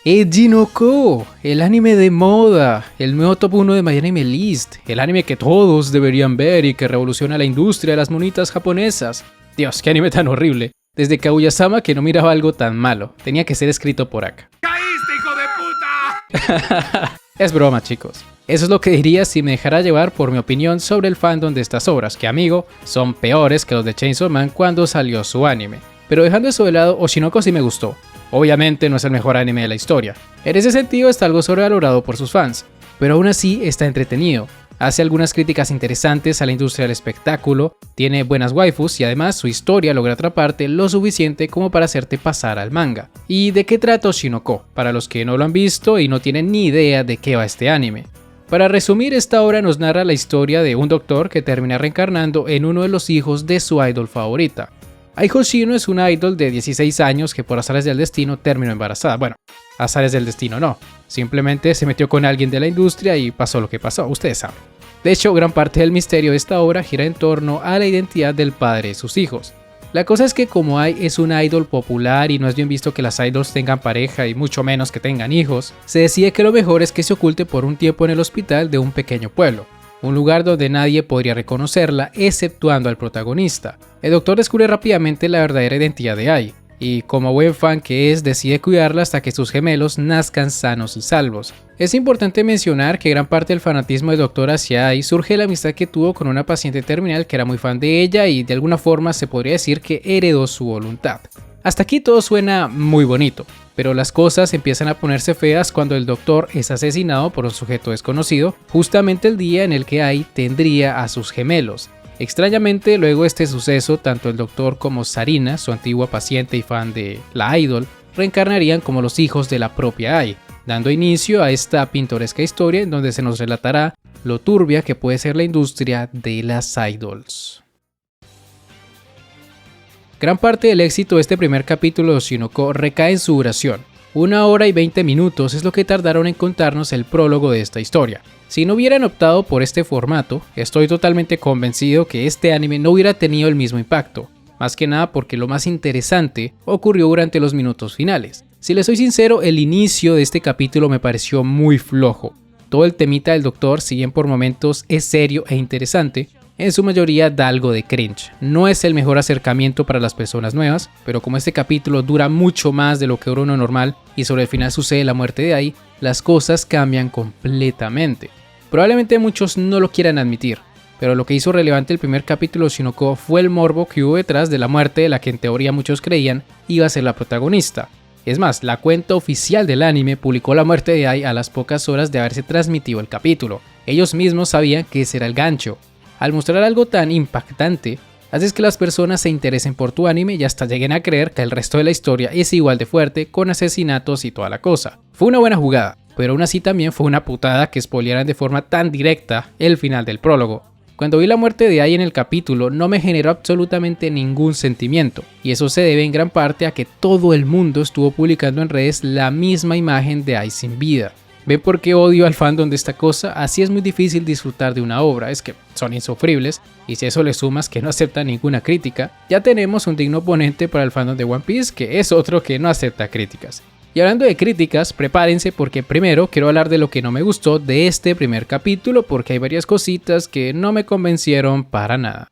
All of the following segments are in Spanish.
Eiji no Ko, el anime de moda, el nuevo top 1 de My Anime List, el anime que todos deberían ver y que revoluciona la industria de las monitas japonesas. Dios, qué anime tan horrible. Desde Kaguya-sama que no miraba algo tan malo, tenía que ser escrito por Aka. ¡Caíste, hijo de puta! Es broma, chicos. Eso es lo que diría si me dejara llevar por mi opinión sobre el fandom de estas obras, que amigo, son peores que los de Chainsaw Man cuando salió su anime. Pero dejando eso de lado, Oshinoko sí me gustó. Obviamente no es el mejor anime de la historia. En ese sentido está algo sobrevalorado por sus fans, pero aún así está entretenido. Hace algunas críticas interesantes a la industria del espectáculo, tiene buenas waifus y además su historia logra atraparte lo suficiente como para hacerte pasar al manga. ¿Y de qué trata Oshinoko? Para los que no lo han visto y no tienen ni idea de qué va este anime. Para resumir, esta obra nos narra la historia de un doctor que termina reencarnando en uno de los hijos de su idol favorita. Ai Hoshino es una idol de 16 años que por azares del destino terminó embarazada. Bueno, azares del destino no, simplemente se metió con alguien de la industria y pasó lo que pasó, ustedes saben. De hecho, gran parte del misterio de esta obra gira en torno a la identidad del padre de sus hijos. La cosa es que como Ai es una idol popular y no es bien visto que las idols tengan pareja y mucho menos que tengan hijos, se decide que lo mejor es que se oculte por un tiempo en el hospital de un pequeño pueblo. Un lugar donde nadie podría reconocerla, exceptuando al protagonista. El doctor descubre rápidamente la verdadera identidad de Ai, y como buen fan que es, decide cuidarla hasta que sus gemelos nazcan sanos y salvos. Es importante mencionar que gran parte del fanatismo del doctor hacia Ai surge de la amistad que tuvo con una paciente terminal que era muy fan de ella y de alguna forma se podría decir que heredó su voluntad. Hasta aquí todo suena muy bonito, pero las cosas empiezan a ponerse feas cuando el doctor es asesinado por un sujeto desconocido, justamente el día en el que Ai tendría a sus gemelos. Extrañamente, luego de este suceso, tanto el doctor como Sarina, su antigua paciente y fan de la idol, reencarnarían como los hijos de la propia Ai, dando inicio a esta pintoresca historia en donde se nos relatará lo turbia que puede ser la industria de las idols. Gran parte del éxito de este primer capítulo de Oshinoko recae en su duración. 1 hora y 20 minutos es lo que tardaron en contarnos el prólogo de esta historia. Si no hubieran optado por este formato, estoy totalmente convencido que este anime no hubiera tenido el mismo impacto. Más que nada porque lo más interesante ocurrió durante los minutos finales. Si les soy sincero, el inicio de este capítulo me pareció muy flojo. Todo el temita del doctor, si bien por momentos es serio e interesante, en su mayoría da algo de cringe. No es el mejor acercamiento para las personas nuevas, pero como este capítulo dura mucho más de lo que dura uno normal y sobre el final sucede la muerte de Ai, las cosas cambian completamente. Probablemente muchos no lo quieran admitir, pero lo que hizo relevante el primer capítulo de Oshinoko fue el morbo que hubo detrás de la muerte de la que en teoría muchos creían iba a ser la protagonista. Es más, la cuenta oficial del anime publicó la muerte de Ai a las pocas horas de haberse transmitido el capítulo. Ellos mismos sabían que ese era el gancho. Al mostrar algo tan impactante, haces que las personas se interesen por tu anime y hasta lleguen a creer que el resto de la historia es igual de fuerte, con asesinatos y toda la cosa. Fue una buena jugada, pero aún así también fue una putada que spoilearan de forma tan directa el final del prólogo. Cuando vi la muerte de Ai en el capítulo no me generó absolutamente ningún sentimiento, y eso se debe en gran parte a que todo el mundo estuvo publicando en redes la misma imagen de Ai sin vida. ¿Ven por qué odio al fandom de esta cosa? Así es muy difícil disfrutar de una obra, es que son insufribles, y si eso le sumas que no acepta ninguna crítica, ya tenemos un digno oponente para el fandom de One Piece, que es otro que no acepta críticas. Y hablando de críticas, prepárense porque primero quiero hablar de lo que no me gustó de este primer capítulo, porque hay varias cositas que no me convencieron para nada.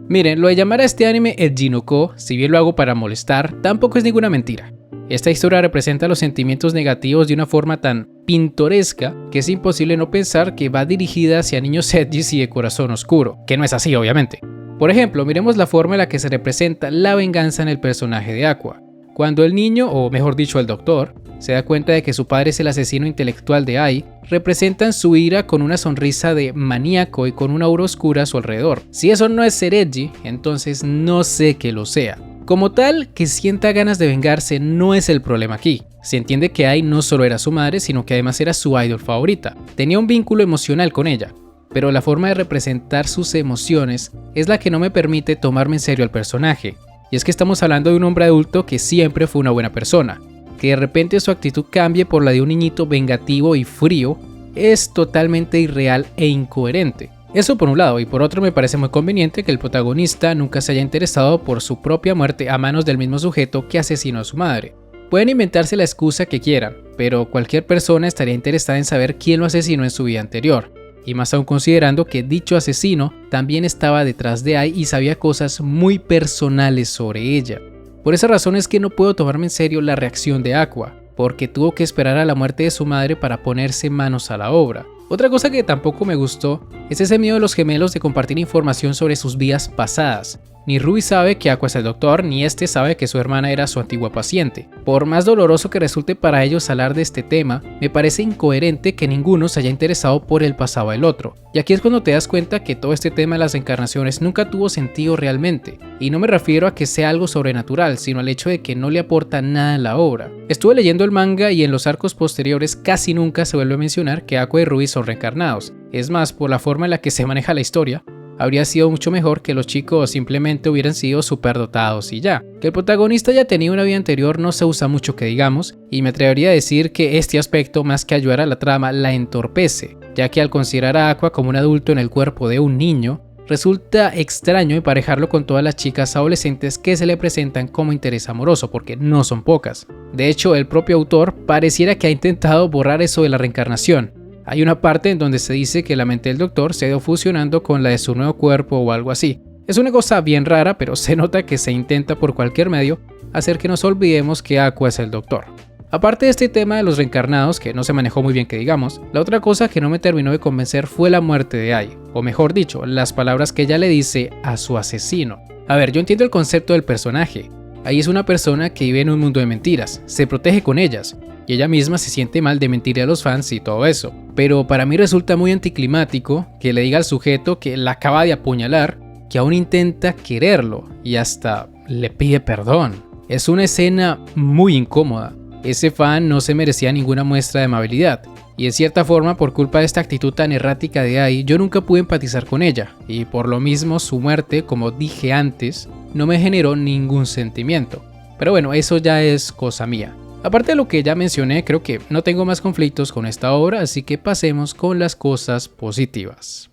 Miren, lo de llamar a este anime Eiji no Ko, si bien lo hago para molestar, tampoco es ninguna mentira. Esta historia representa los sentimientos negativos de una forma tan pintoresca que es imposible no pensar que va dirigida hacia niños edgys y de corazón oscuro, que no es así obviamente. Por ejemplo, miremos la forma en la que se representa la venganza en el personaje de Aqua. Cuando el niño, o mejor dicho el doctor, se da cuenta de que su padre es el asesino intelectual de Ai, representan su ira con una sonrisa de maníaco y con una aura oscura a su alrededor. Si eso no es ser edgy, entonces no sé qué lo sea. Como tal, que sienta ganas de vengarse no es el problema aquí. Se entiende que Ai no solo era su madre, sino que además era su idol favorita. Tenía un vínculo emocional con ella, pero la forma de representar sus emociones es la que no me permite tomarme en serio al personaje. Y es que estamos hablando de un hombre adulto que siempre fue una buena persona. Que de repente su actitud cambie por la de un niñito vengativo y frío es totalmente irreal e incoherente. Eso por un lado, y por otro me parece muy conveniente que el protagonista nunca se haya interesado por su propia muerte a manos del mismo sujeto que asesinó a su madre. Pueden inventarse la excusa que quieran, pero cualquier persona estaría interesada en saber quién lo asesinó en su vida anterior, y más aún considerando que dicho asesino también estaba detrás de Ai y sabía cosas muy personales sobre ella. Por esa razón es que no puedo tomarme en serio la reacción de Aqua, porque tuvo que esperar a la muerte de su madre para ponerse manos a la obra. Otra cosa que tampoco me gustó es ese miedo de los gemelos de compartir información sobre sus vidas pasadas. Ni Ruby sabe que Aqua es el doctor, ni este sabe que su hermana era su antigua paciente. Por más doloroso que resulte para ellos hablar de este tema, me parece incoherente que ninguno se haya interesado por el pasado del otro. Y aquí es cuando te das cuenta que todo este tema de las encarnaciones nunca tuvo sentido realmente. Y no me refiero a que sea algo sobrenatural, sino al hecho de que no le aporta nada a la obra. Estuve leyendo el manga y en los arcos posteriores casi nunca se vuelve a mencionar que Aqua y Ruby son reencarnados. Es más, por la forma en la que se maneja la historia, habría sido mucho mejor que los chicos simplemente hubieran sido superdotados y ya. Que el protagonista haya tenido una vida anterior no se usa mucho que digamos, y me atrevería a decir que este aspecto, más que ayudar a la trama, la entorpece, ya que al considerar a Aqua como un adulto en el cuerpo de un niño, resulta extraño emparejarlo con todas las chicas adolescentes que se le presentan como interés amoroso, porque no son pocas. De hecho, el propio autor pareciera que ha intentado borrar eso de la reencarnación. Hay una parte en donde se dice que la mente del doctor se ha ido fusionando con la de su nuevo cuerpo o algo así. Es una cosa bien rara, pero se nota que se intenta por cualquier medio hacer que nos olvidemos que Aqua es el doctor. Aparte de este tema de los reencarnados, que no se manejó muy bien que digamos, la otra cosa que no me terminó de convencer fue la muerte de Ai, o mejor dicho, las palabras que ella le dice a su asesino. A ver, yo entiendo el concepto del personaje. Ai es una persona que vive en un mundo de mentiras, se protege con ellas, y ella misma se siente mal de mentirle a los fans y todo eso. Pero para mí resulta muy anticlimático que le diga al sujeto que la acaba de apuñalar, que aún intenta quererlo y hasta le pide perdón. Es una escena muy incómoda. Ese fan no se merecía ninguna muestra de amabilidad. Y en cierta forma, por culpa de esta actitud tan errática de Ai, yo nunca pude empatizar con ella. Y por lo mismo, su muerte, como dije antes, no me generó ningún sentimiento. Pero bueno, eso ya es cosa mía. Aparte de lo que ya mencioné, creo que no tengo más conflictos con esta obra, así que pasemos con las cosas positivas.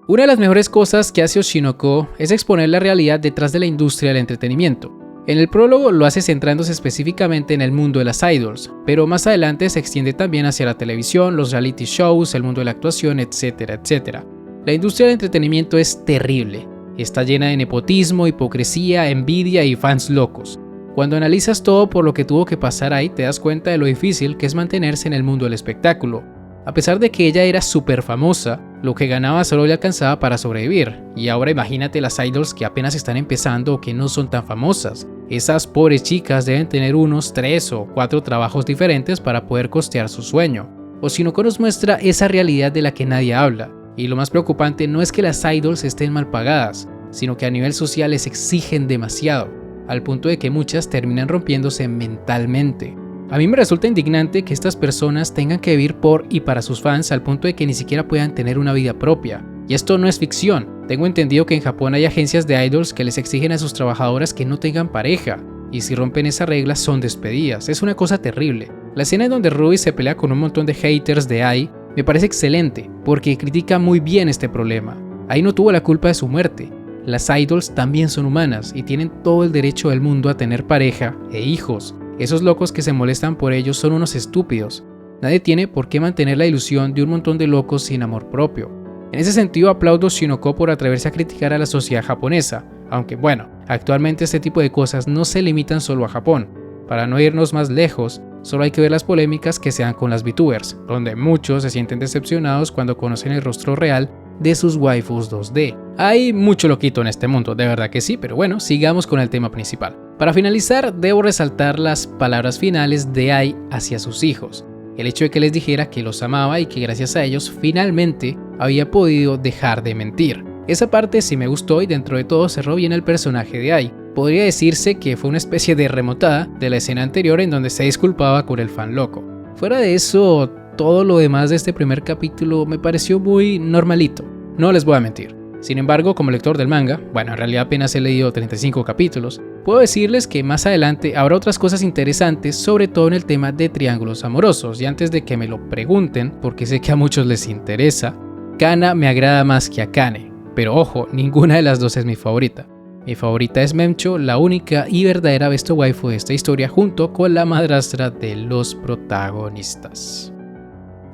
Una de las mejores cosas que hace Oshinoko es exponer la realidad detrás de la industria del entretenimiento. En el prólogo lo hace centrándose específicamente en el mundo de las idols, pero más adelante se extiende también hacia la televisión, los reality shows, el mundo de la actuación, etcétera, etcétera. La industria del entretenimiento es terrible, está llena de nepotismo, hipocresía, envidia y fans locos. Cuando analizas todo por lo que tuvo que pasar ahí, te das cuenta de lo difícil que es mantenerse en el mundo del espectáculo. A pesar de que ella era súper famosa, lo que ganaba solo le alcanzaba para sobrevivir. Y ahora imagínate las idols que apenas están empezando o que no son tan famosas. Esas pobres chicas deben tener unos 3 o 4 trabajos diferentes para poder costear su sueño. Oshinoko nos muestra esa realidad de la que nadie habla. Y lo más preocupante no es que las idols estén mal pagadas, sino que a nivel social les exigen demasiado, al punto de que muchas terminan rompiéndose mentalmente. A mí me resulta indignante que estas personas tengan que vivir por y para sus fans al punto de que ni siquiera puedan tener una vida propia. Y esto no es ficción. Tengo entendido que en Japón hay agencias de idols que les exigen a sus trabajadoras que no tengan pareja, y si rompen esa regla son despedidas. Es una cosa terrible. La escena en donde Ruby se pelea con un montón de haters de Ai me parece excelente, porque critica muy bien este problema. Ai no tuvo la culpa de su muerte. Las idols también son humanas y tienen todo el derecho del mundo a tener pareja e hijos. Esos locos que se molestan por ellos son unos estúpidos. Nadie tiene por qué mantener la ilusión de un montón de locos sin amor propio. En ese sentido aplaudo a Oshinoko por atreverse a criticar a la sociedad japonesa, aunque bueno, actualmente este tipo de cosas no se limitan solo a Japón. Para no irnos más lejos, solo hay que ver las polémicas que se dan con las VTubers, donde muchos se sienten decepcionados cuando conocen el rostro real de sus waifus 2D. Hay mucho loquito en este mundo, de verdad que sí, pero bueno, sigamos con el tema principal. Para finalizar, debo resaltar las palabras finales de Ai hacia sus hijos. El hecho de que les dijera que los amaba y que gracias a ellos finalmente había podido dejar de mentir. Esa parte sí me gustó y dentro de todo cerró bien el personaje de Ai. Podría decirse que fue una especie de remontada de la escena anterior en donde se disculpaba con el fan loco. Fuera de eso, todo lo demás de este primer capítulo me pareció muy normalito, no les voy a mentir. Sin embargo, como lector del manga, bueno, en realidad apenas he leído 35 capítulos, puedo decirles que más adelante habrá otras cosas interesantes, sobre todo en el tema de triángulos amorosos. Y antes de que me lo pregunten, porque sé que a muchos les interesa, Kana me agrada más que Akane, pero ojo, ninguna de las dos es mi favorita. Mi favorita es Memcho, la única y verdadera besto waifu de esta historia, junto con la madrastra de los protagonistas.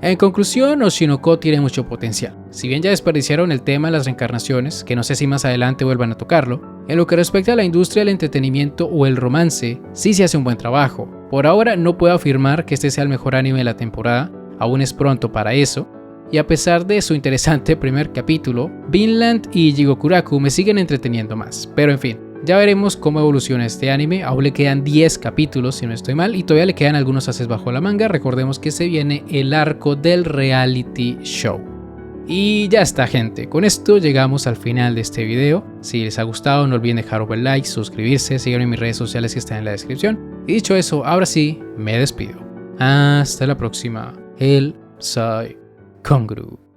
En conclusión, Oshinoko tiene mucho potencial. Si bien ya desperdiciaron el tema de las reencarnaciones, que no sé si más adelante vuelvan a tocarlo, en lo que respecta a la industria del entretenimiento o el romance, sí se hace un buen trabajo. Por ahora no puedo afirmar que este sea el mejor anime de la temporada, aún es pronto para eso, y a pesar de su interesante primer capítulo, Vinland y Jigokuraku me siguen entreteniendo más, pero en fin. Ya veremos cómo evoluciona este anime, aún le quedan 10 capítulos si no estoy mal y todavía le quedan algunos ases bajo la manga, recordemos que se viene el arco del reality show. Y ya está gente, con esto llegamos al final de este video. Si les ha gustado no olviden dejar un buen like, suscribirse, síganme en mis redes sociales que están en la descripción. Y dicho eso, ahora sí, me despido. Hasta la próxima, el Psy Kongru.